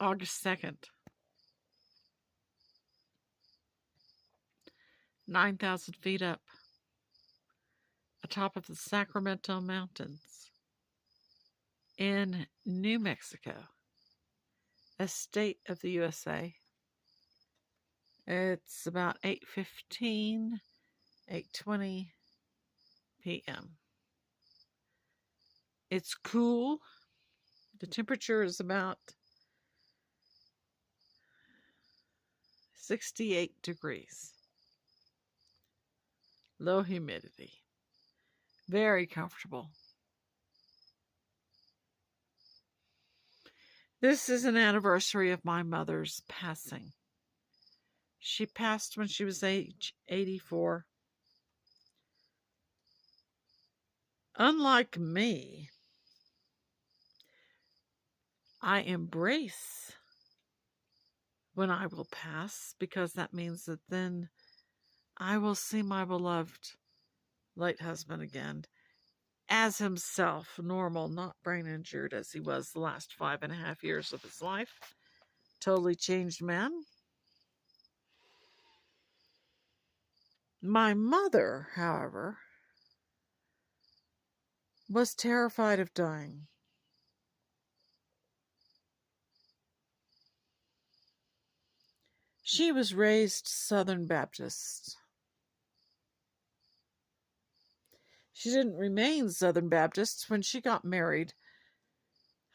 August 2nd, 9,000 feet up, atop of the Sacramento Mountains in New Mexico, a state of the USA. It's about 8:15, 8:20 p.m. It's cool. The temperature is about 68 degrees. Low humidity. Very comfortable. This is an anniversary of my mother's passing. She passed when she was age 84. Unlike me, I embrace when I will pass, because that means that then I will see my beloved late husband again as himself, normal, not brain injured as he was the last 5.5 years of his life. Totally changed man. My mother, however, was terrified of dying. She was raised Southern Baptist. She didn't remain Southern Baptist when she got married.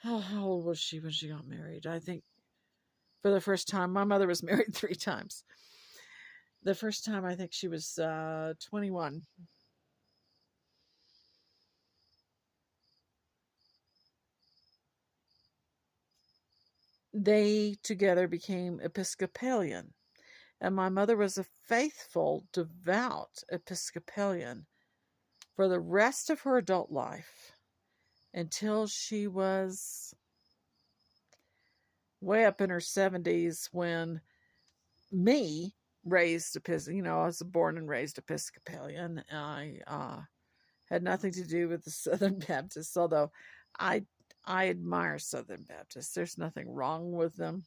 How old was she when she got married? I think for the first time, my mother was married 3 times. The first time, I think she was 21. They together became Episcopalian. And my mother was a faithful, devout Episcopalian for the rest of her adult life until she was way up in her 70s when me raised Episcopalian. I was born and raised Episcopalian. I had nothing to do with the Southern Baptists, although I admire Southern Baptists. There's nothing wrong with them.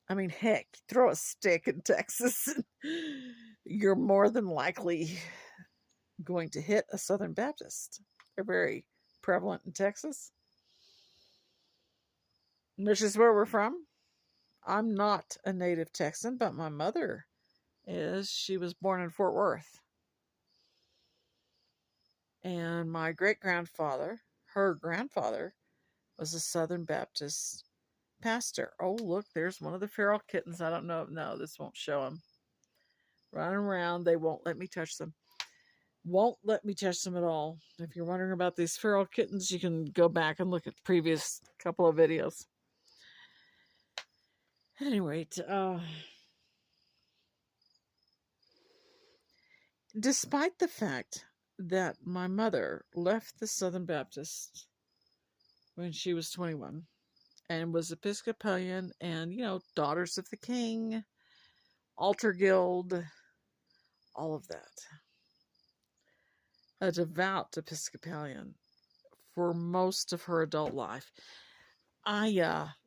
I mean, heck, throw a stick in Texas and you're more than likely going to hit a Southern Baptist. They're very prevalent in Texas, which is where we're from. I'm not a native Texan, but my mother is. She was born in Fort Worth. And my great-grandfather, her grandfather, was a Southern Baptist pastor. Oh, look, there's one of the feral kittens. I don't know. No, this won't show them. Running around. They won't let me touch them. Won't let me touch them at all. If you're wondering about these feral kittens, you can go back and look at the previous couple of videos. At any rate, despite the fact that my mother left the Southern Baptist when she was 21 and was Episcopalian and, Daughters of the King, Altar Guild, all of that. A devout Episcopalian for most of her adult life. I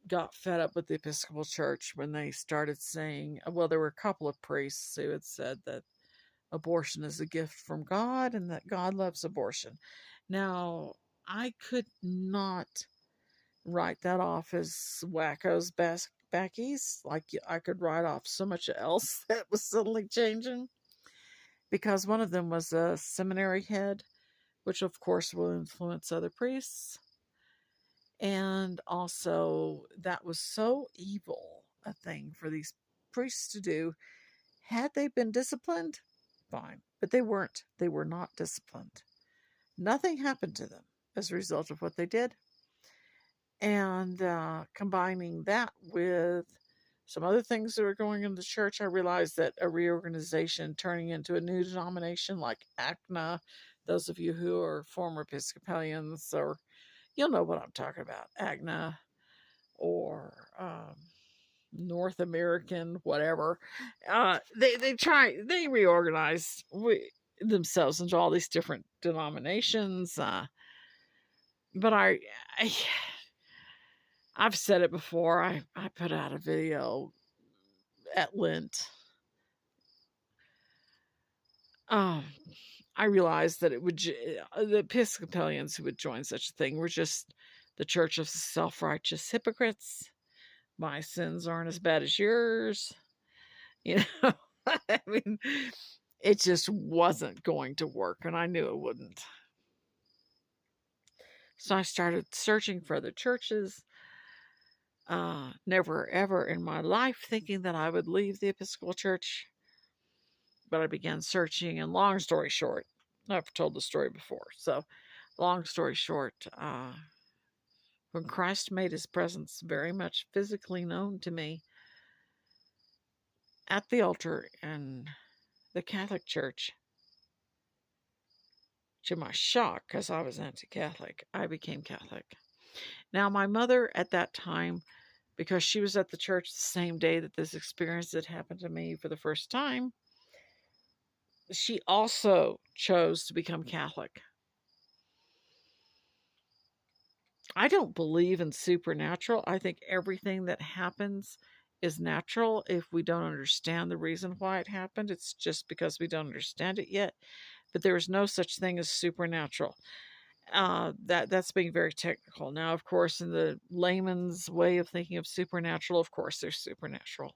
got fed up with the Episcopal Church when they started saying, well, there were a couple of priests who had said that abortion is a gift from God and that God loves abortion. Now, I could not write that off as wackos backies. Like I could write off so much else that was suddenly changing. Because one of them was a seminary head, which of course will influence other priests. And also, that was so evil a thing for these priests to do. Had they been disciplined, fine. But they weren't. They were not disciplined. Nothing happened to them as a result of what they did. And combining that with some other things that were going in the church, I realized that a reorganization turning into a new denomination like agony, those of you who are former Episcopalians, or you'll know what I'm talking about, agony, or North American, whatever. They reorganized themselves into all these different denominations. But I've said it before. I put out a video at Lent. Um, I realized that the Episcopalians who would join such a thing were just the church of self-righteous hypocrites. My sins aren't as bad as yours. You know, I mean, it just wasn't going to work, and I knew it wouldn't. So I started searching for other churches. Never ever in my life thinking that I would leave the Episcopal Church, but I began searching, and long story short, I've told the story before. So, long story short, when Christ made his presence very much physically known to me at the altar in the Catholic Church, to my shock, because I was anti-Catholic, I became Catholic. Now, my mother at that time, because she was at the church the same day that this experience had happened to me for the first time, she also chose to become Catholic. I don't believe in supernatural. I think everything that happens is natural if we don't understand the reason why it happened. It's just because we don't understand it yet. But there is no such thing as supernatural. That's being very technical. Now, of course, in the layman's way of thinking of supernatural, of course, there's supernatural.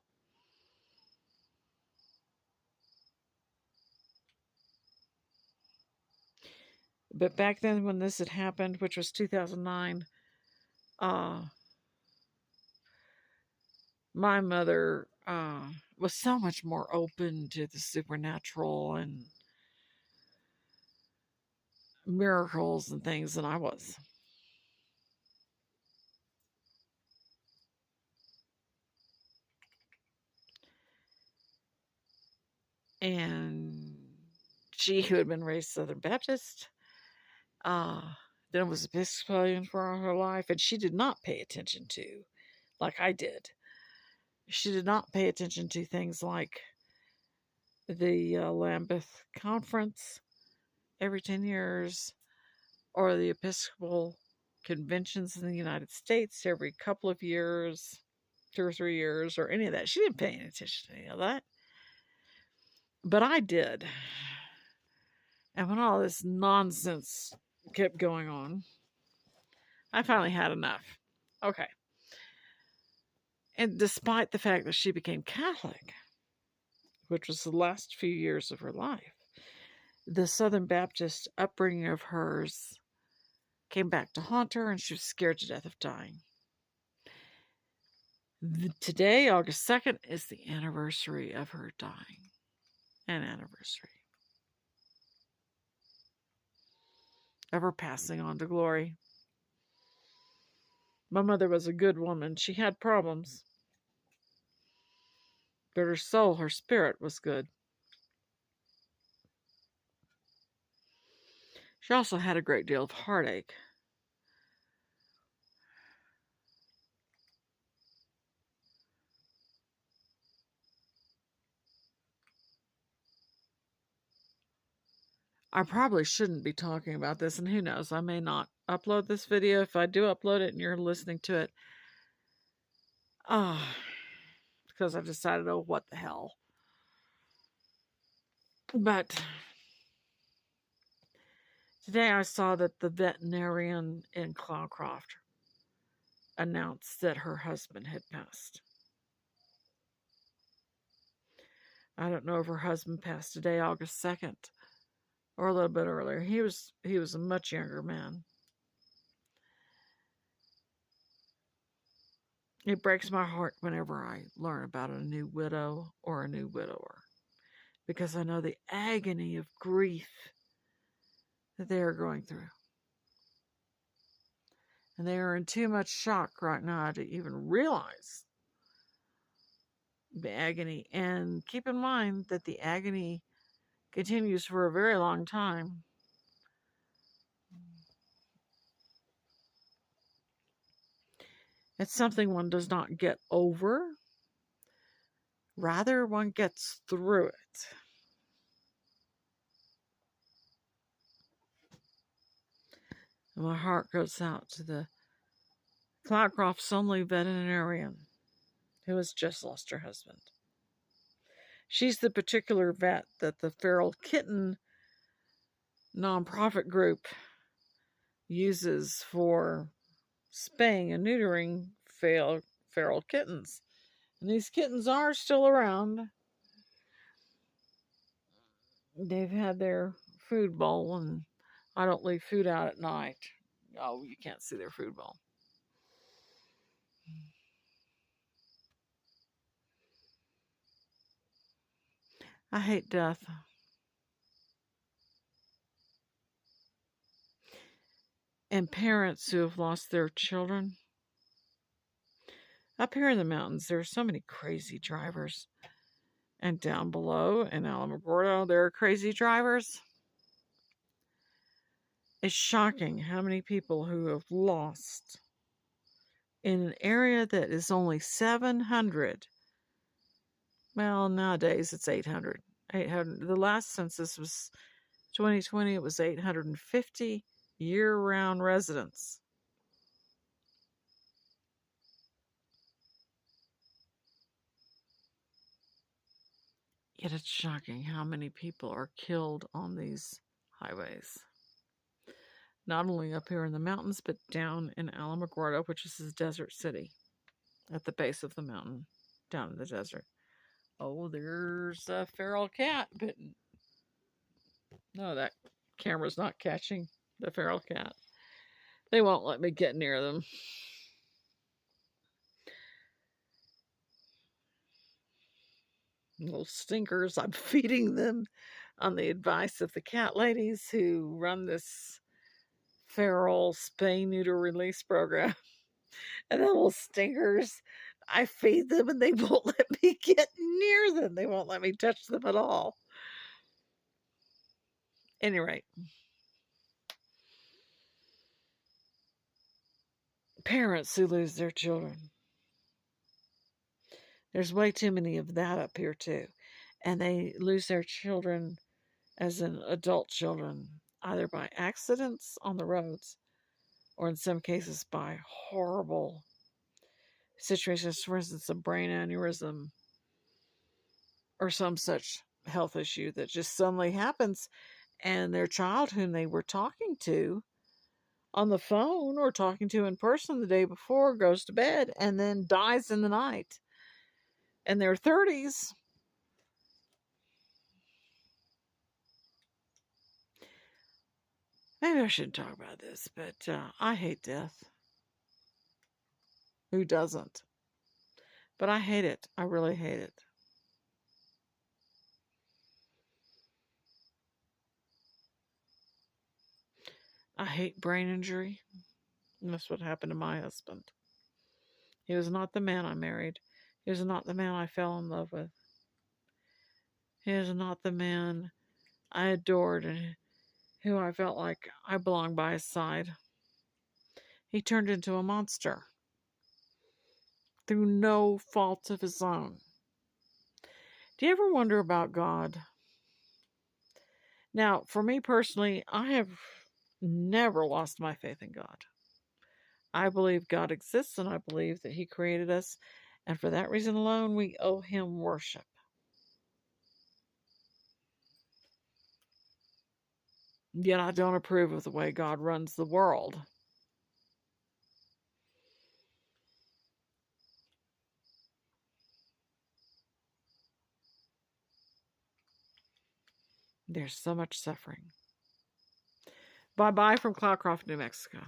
But back then, when this had happened, which was 2009, my mother was so much more open to the supernatural and miracles and things than I was. And she, who had been raised Southern Baptist, then was Episcopalian for her life, and she did not pay attention to, like I did. She did not pay attention to things like the Lambeth Conference every 10 years, or the Episcopal conventions in the United States every couple of years, 2 or 3 years, or any of that. She didn't pay any attention to any of that. But I did. And when all this nonsense kept going on, I finally had enough. Okay. And despite the fact that she became Catholic, which was the last few years of her life, the Southern Baptist upbringing of hers came back to haunt her, and she was scared to death of dying. Today, August 2nd, is the anniversary of her dying. An anniversary of her passing on to glory. My mother was a good woman. She had problems, but her soul, her spirit was good. She also had a great deal of heartache. I probably shouldn't be talking about this, and who knows, I may not upload this video. If I do upload it and you're listening to it, because I've decided, oh, what the hell. But today I saw that the veterinarian in Cloudcroft announced that her husband had passed. I don't know if her husband passed today, August 2nd, or a little bit earlier. He was a much younger man. It breaks my heart whenever I learn about a new widow or a new widower, because I know the agony of grief that they are going through. And they are in too much shock right now to even realize the agony. And keep in mind that the agony continues for a very long time. It's something one does not get over. Rather, one gets through it. And my heart goes out to the Cloudcroft's only veterinarian who has just lost her husband. She's the particular vet that the feral kitten nonprofit group uses for spaying and neutering feral kittens. And these kittens are still around. They've had their food bowl, and I don't leave food out at night. Oh, you can't see their food bowl. I hate death. And parents who have lost their children. Up here in the mountains, there are so many crazy drivers. And down below in Alamogordo, there are crazy drivers. It's shocking how many people who have lost in an area that is only 700. Well, nowadays it's 800. 800. The last census was 2020. It was 850 year-round residents. Yet it's shocking how many people are killed on these highways. Not only up here in the mountains, but down in Alamogordo, which is a desert city, at the base of the mountain, down in the desert. Oh, there's a feral cat, but no, that camera's not catching the feral cat. They won't let me get near them. Little stinkers. I'm feeding them on the advice of the cat ladies who run this feral spay neuter release program. And the little stinkers, I feed them and they won't let me get near them. They won't let me touch them at all. Any rate, parents who lose their children. There's way too many of that up here too. And they lose their children as in adult children, either by accidents on the roads or in some cases by horrible situations, for instance, a brain aneurysm or some such health issue that just suddenly happens, and their child whom they were talking to on the phone or talking to in person the day before goes to bed and then dies in the night in their 30s. Maybe I shouldn't talk about this, but I hate death. Who doesn't? But I hate it. I really hate it. I hate brain injury. And that's what happened to my husband. He was not the man I married. He was not the man I fell in love with. He is not the man I adored and who I felt like I belonged by his side. He turned into a monster through no fault of his own. Do you ever wonder about God? Now, for me personally, I have never lost my faith in God. I believe God exists and I believe that He created us, and for that reason alone, we owe Him worship. Yet I don't approve of the way God runs the world. There's so much suffering. Bye-bye from Cloudcroft, New Mexico.